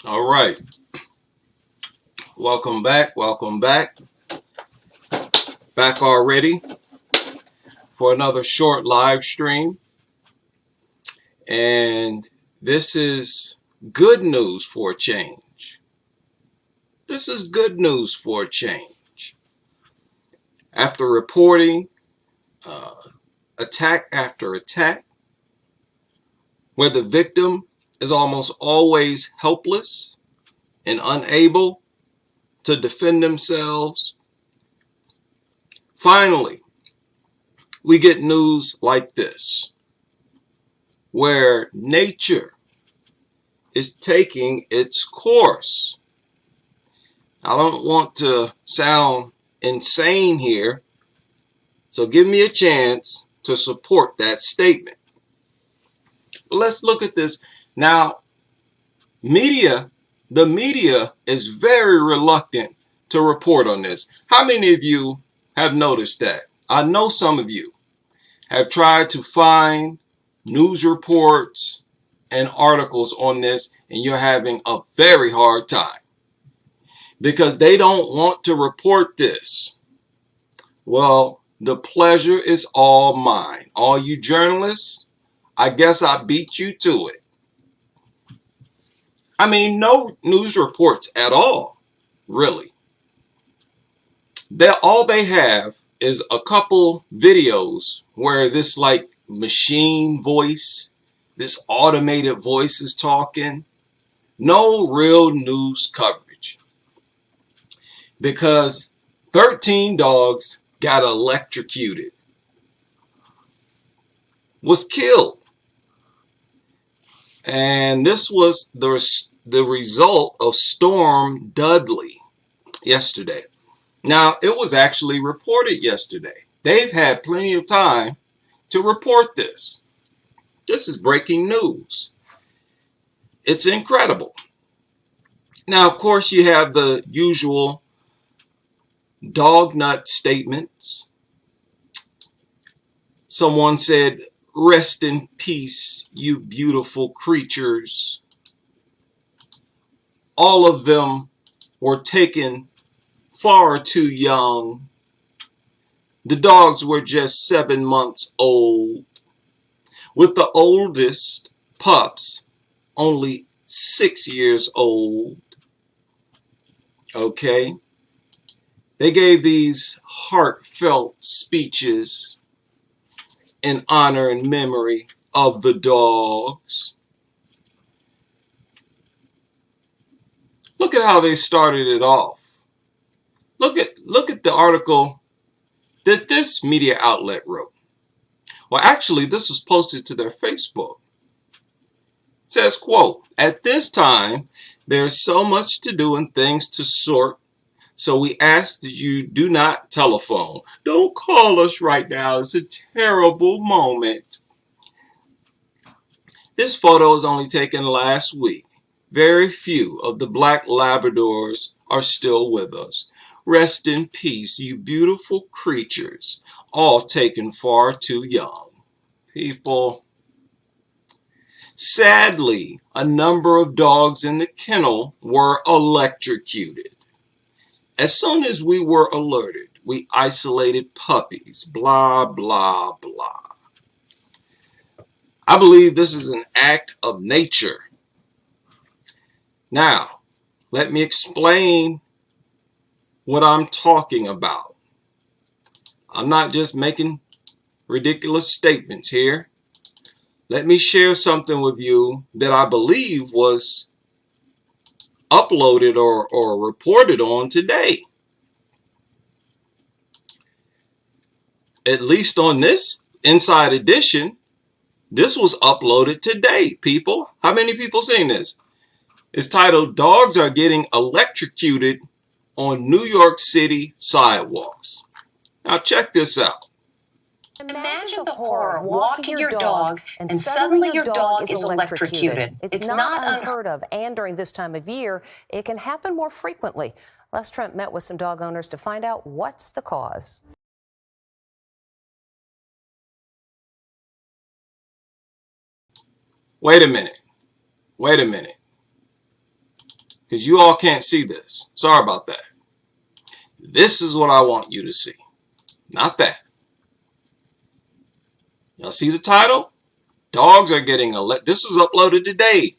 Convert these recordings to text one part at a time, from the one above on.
All right. Welcome back. Welcome back. Back already for another short live stream. And this is good news for a change. This is good news for a change. After reporting uh, attack after attack, where the victim is almost always helpless and unable to defend themselves, finally, we get news like this, where nature is taking its course. I don't want to sound insane here, so give me a chance to support that statement. But let's look at this. Now, the media is very reluctant to report on this. How many of you have noticed that? I know some of you have tried to find news reports and articles on this, and you're having a very hard time because they don't want to report this. Well, the pleasure is all mine. All you journalists, I guess I beat you to it. I mean, no news reports at all, really. All they have is a couple videos where this like machine voice, this automated voice is talking. No real news coverage. Because 13 dogs got electrocuted, was killed. And this was the result of Storm Dudley yesterday. Now, it was actually reported yesterday. They've had plenty of time to report this. This is breaking news. It's incredible. Now, of course, you have the usual dog nut statements. Someone said, "Rest in peace, you beautiful creatures." All of them were taken far too young. The dogs were just 7 months old, with the oldest pups only 6 years old. Okay? They gave these heartfelt speeches in honor and memory of the dogs. Look at how they started it off. Look at the article that this media outlet wrote. Well, actually, this was posted to their Facebook. It says, quote, "At this time, there's so much to do and things to sort, so we ask that you do not telephone. Don't call us right now. It's a terrible moment." This photo is only taken last week. Very few of the black Labradors are still with us. Rest in peace, you beautiful creatures, all taken far too young. People, sadly, a number of dogs in the kennel were electrocuted. As soon as we were alerted, we isolated puppies, blah, blah, blah. I believe this is an act of nature. Now, let me explain what I'm talking about. I'm not just making ridiculous statements here. Let me share something with you that I believe was uploaded or reported on today. At least on this Inside Edition, this was uploaded today, people. How many people seen this? It's titled, "Dogs Are Getting Electrocuted on New York City Sidewalks." Now check this out. Imagine the horror walking your dog and suddenly your dog is electrocuted. It's not unheard of, and during this time of year, it can happen more frequently. Les Trent met with some dog owners to find out what's the cause. Wait a minute. Wait a minute. because you all can't see this. Sorry about that. This is what I want you to see. Not that. Y'all see the title? Dogs are getting this was uploaded today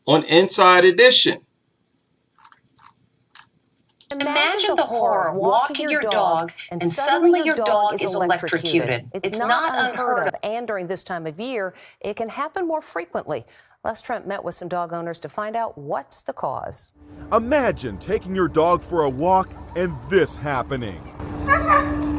on Inside Edition. Imagine the horror, walking your dog and suddenly your dog is electrocuted. It's not unheard of. And during this time of year, it can happen more frequently. Les Trent met with some dog owners to find out what's the cause. Imagine taking your dog for a walk and this happening.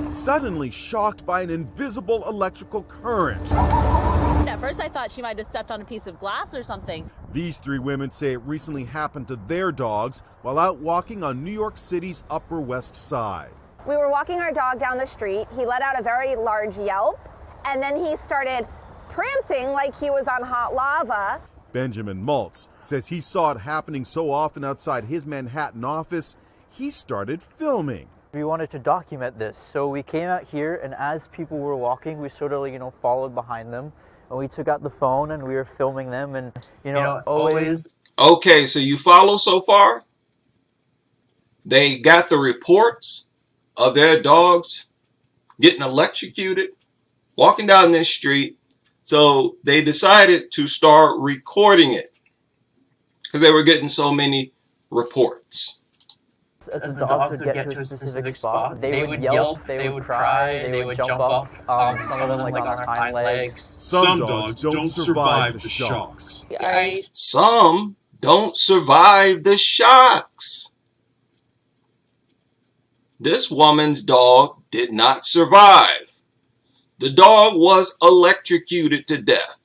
Suddenly shocked by an invisible electrical current. At first I thought she might have stepped on a piece of glass or something. These three women say it recently happened to their dogs while out walking on New York City's Upper West Side. We were walking our dog down the street. He let out a very large yelp, and then he started prancing like he was on hot lava. Benjamin Maltz says he saw it happening so often outside his Manhattan office, he started filming. We wanted to document this, so we came out here, and as people were walking, we sort of, followed behind them, and we took out the phone and we were filming them, and always. Okay, so you follow so far? They got the reports of their dogs getting electrocuted, walking down this street, so they decided to start recording it because they were getting so many reports. As the dogs would get to a specific spot, they would yelp, they would cry, they would jump up, some of them like on their hind legs. Some dogs don't survive the shocks. Some don't survive the shocks. This woman's dog did not survive. The dog was electrocuted to death,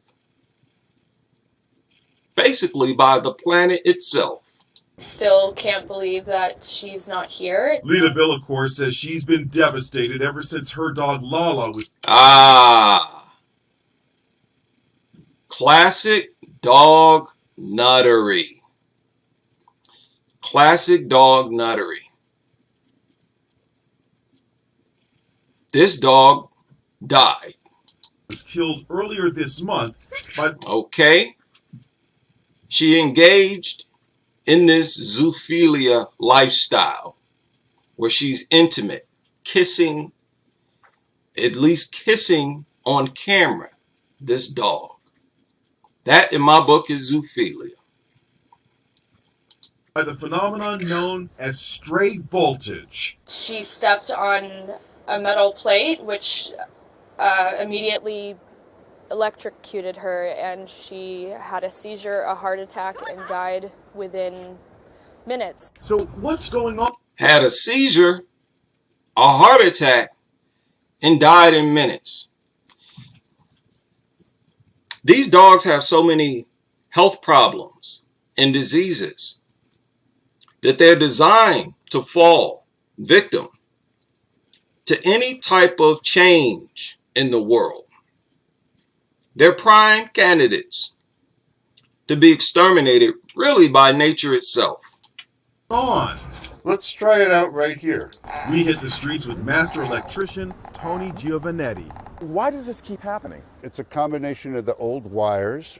basically by the planet itself. Still can't believe that she's not here. Lita Billicourt says she's been devastated ever since her dog Lala was... Classic dog nuttery. Classic dog nuttery. This dog died. Was killed earlier this month by... Okay. She engaged in this zoophilia lifestyle where she's intimate, kissing, at least kissing on camera, this dog. That, in my book, is zoophilia. By the phenomenon known as stray voltage. She stepped on a metal plate, which immediately electrocuted her, and she had a seizure, a heart attack, and died within minutes. So what's going on? Had a seizure, a heart attack, and died in minutes. These dogs have so many health problems and diseases that they're designed to fall victim to any type of change in the world. They're prime candidates to be exterminated, really, by nature itself. On. Let's try it out right here. We hit the streets with master electrician Tony Giovanetti. Why does this keep happening? It's a combination of the old wires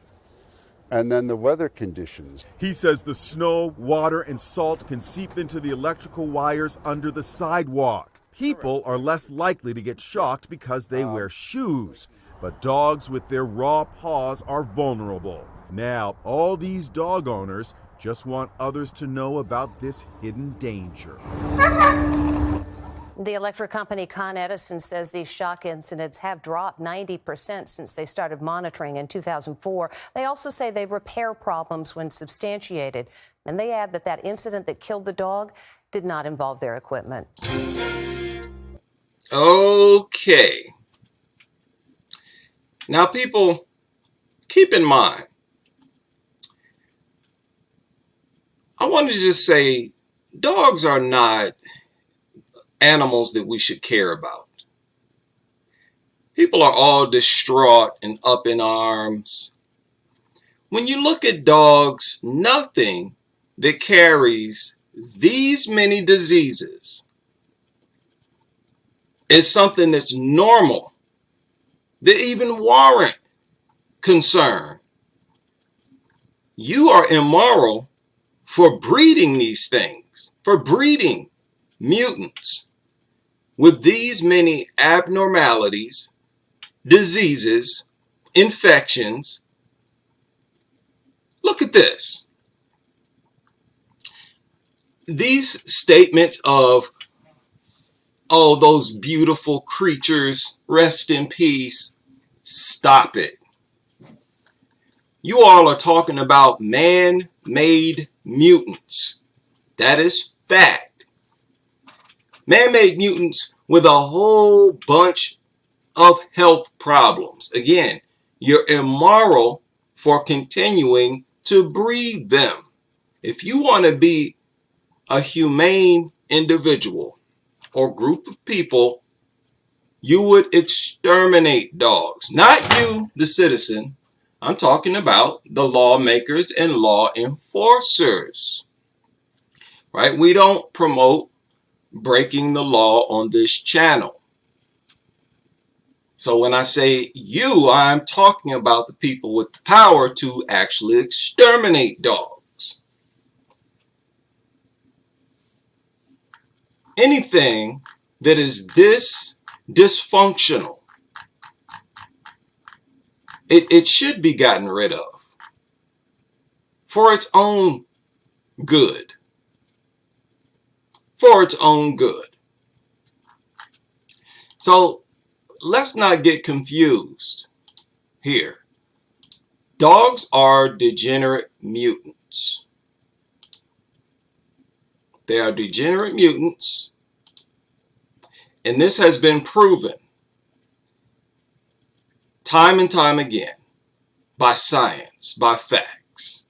and then the weather conditions. He says the snow, water, and salt can seep into the electrical wires under the sidewalk. People are less likely to get shocked because they wear shoes, but dogs with their raw paws are vulnerable. Now, all these dog owners just want others to know about this hidden danger. The electric company Con Edison says these shock incidents have dropped 90% since they started monitoring in 2004. They also say they repair problems when substantiated. And they add that that incident that killed the dog did not involve their equipment. Okay. Now, people, keep in mind, I want to just say dogs are not animals that we should care about. People are all distraught and up in arms. When you look at dogs, nothing that carries these many diseases is something that's normal, that even warrant concern. You are immoral for breeding these things, for breeding mutants with these many abnormalities, diseases, infections. Look at this. These statements of, oh, those beautiful creatures, rest in peace. Stop it. You all are talking about man-made mutants. That is fact. Man-made mutants with a whole bunch of health problems. Again, you're immoral for continuing to breed them. If you want to be a humane individual or group of people, you would exterminate dogs. Not you, the citizen. I'm talking about the lawmakers and law enforcers. Right? We don't promote breaking the law on this channel. So when I say you, I'm talking about the people with the power to actually exterminate dogs. Anything that is this dysfunctional, it should be gotten rid of for its own good. For its own good. So let's not get confused here. Dogs are degenerate mutants. They are degenerate mutants, and this has been proven time and time again by science, by facts.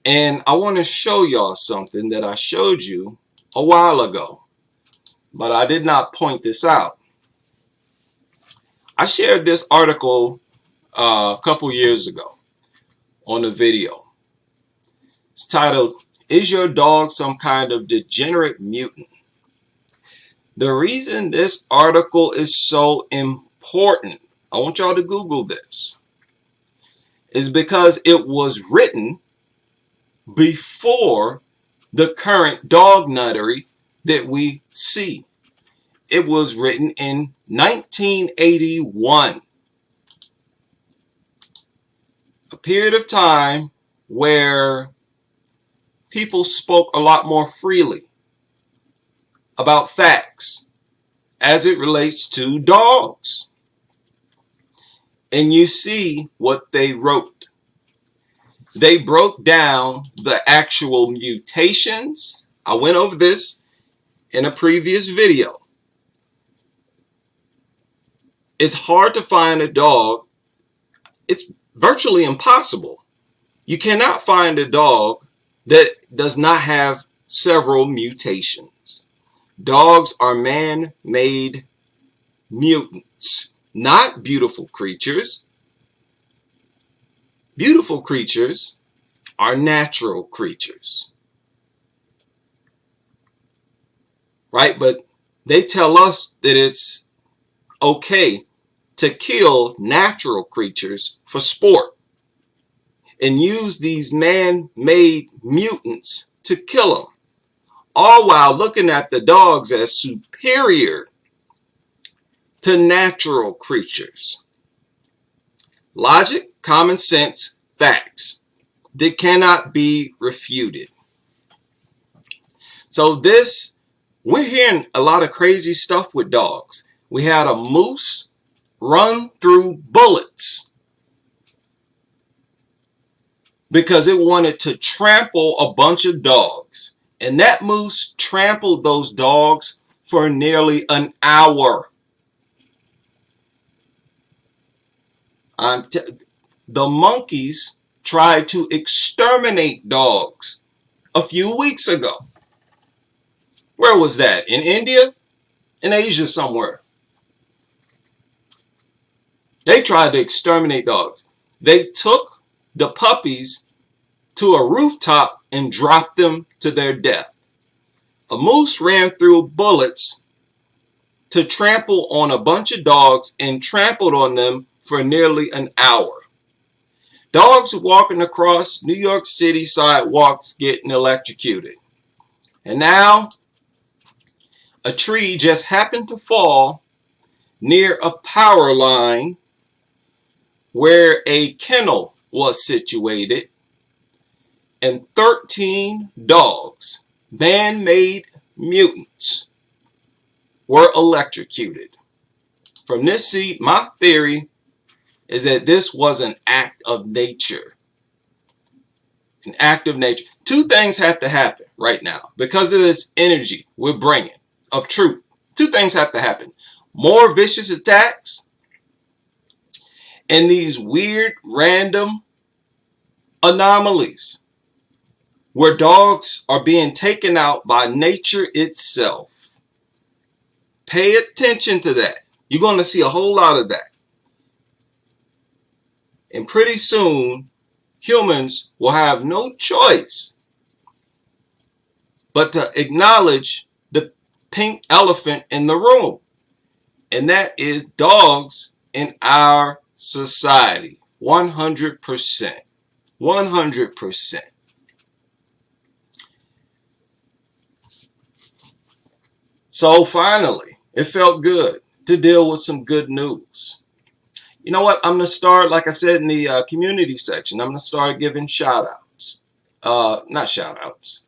And I want to show y'all something that I showed you a while ago, but I did not point this out. I shared this article a couple years ago on a video. It's titled, "Is Your Dog Some Kind of Degenerate Mutant?" The reason this article is so important, I want y'all to Google this, is because it was written before the current dog nuttery that we see. It was written in 1981. A period of time where people spoke a lot more freely about facts as it relates to dogs. And you see what they wrote. They broke down the actual mutations. I went over this in a previous video. It's hard to find a dog. It's virtually impossible. You cannot find a dog that does not have several mutations. Dogs are man-made mutants, not beautiful creatures. Beautiful creatures are natural creatures. Right? But they tell us that it's okay to kill natural creatures for sport and use these man-made mutants to kill them, all while looking at the dogs as superior to natural creatures. Logic, common sense, facts that cannot be refuted. So we're hearing a lot of crazy stuff with dogs. We had a moose run through bullets because it wanted to trample a bunch of dogs. And that moose trampled those dogs for nearly an hour. The monkeys tried to exterminate dogs a few weeks ago. Where was that? In India? In Asia somewhere. They tried to exterminate dogs. They took the puppies to a rooftop and dropped them to their death. A moose ran through bullets to trample on a bunch of dogs and trampled on them for nearly an hour. Dogs walking across New York City sidewalks getting electrocuted. And now a tree just happened to fall near a power line where a kennel was situated, and 13 dogs, man-made mutants, were electrocuted. From this seat, my theory is that this was an act of nature. An act of nature. Two things have to happen right now because of this energy we're bringing of truth. Two things have to happen. More vicious attacks and these weird random anomalies where dogs are being taken out by nature itself. Pay attention to that. You're going to see a whole lot of that. And pretty soon, humans will have no choice but to acknowledge the pink elephant in the room. And that is dogs in our society. 100%. 100%. So finally, it felt good to deal with some good news. You know what? I'm going to start, like I said, in the community section. I'm going to start giving shout-outs. Not shout-outs.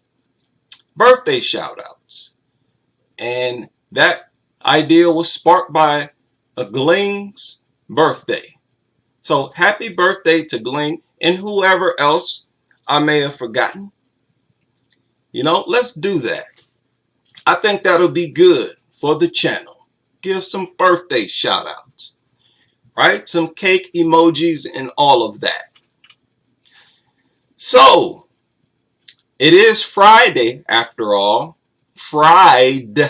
Birthday shout-outs. And that idea was sparked by a Gling's birthday. So happy birthday to Gling and whoever else I may have forgotten. You know, let's do that. I think that'll be good for the channel. Give some birthday shout-outs. Right? Some cake emojis and all of that. So, it is Friday after all. Friday.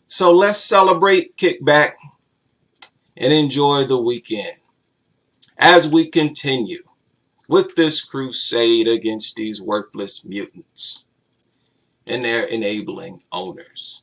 So let's celebrate, kick back, and enjoy the weekend as we continue with this crusade against these worthless mutants and their enabling owners.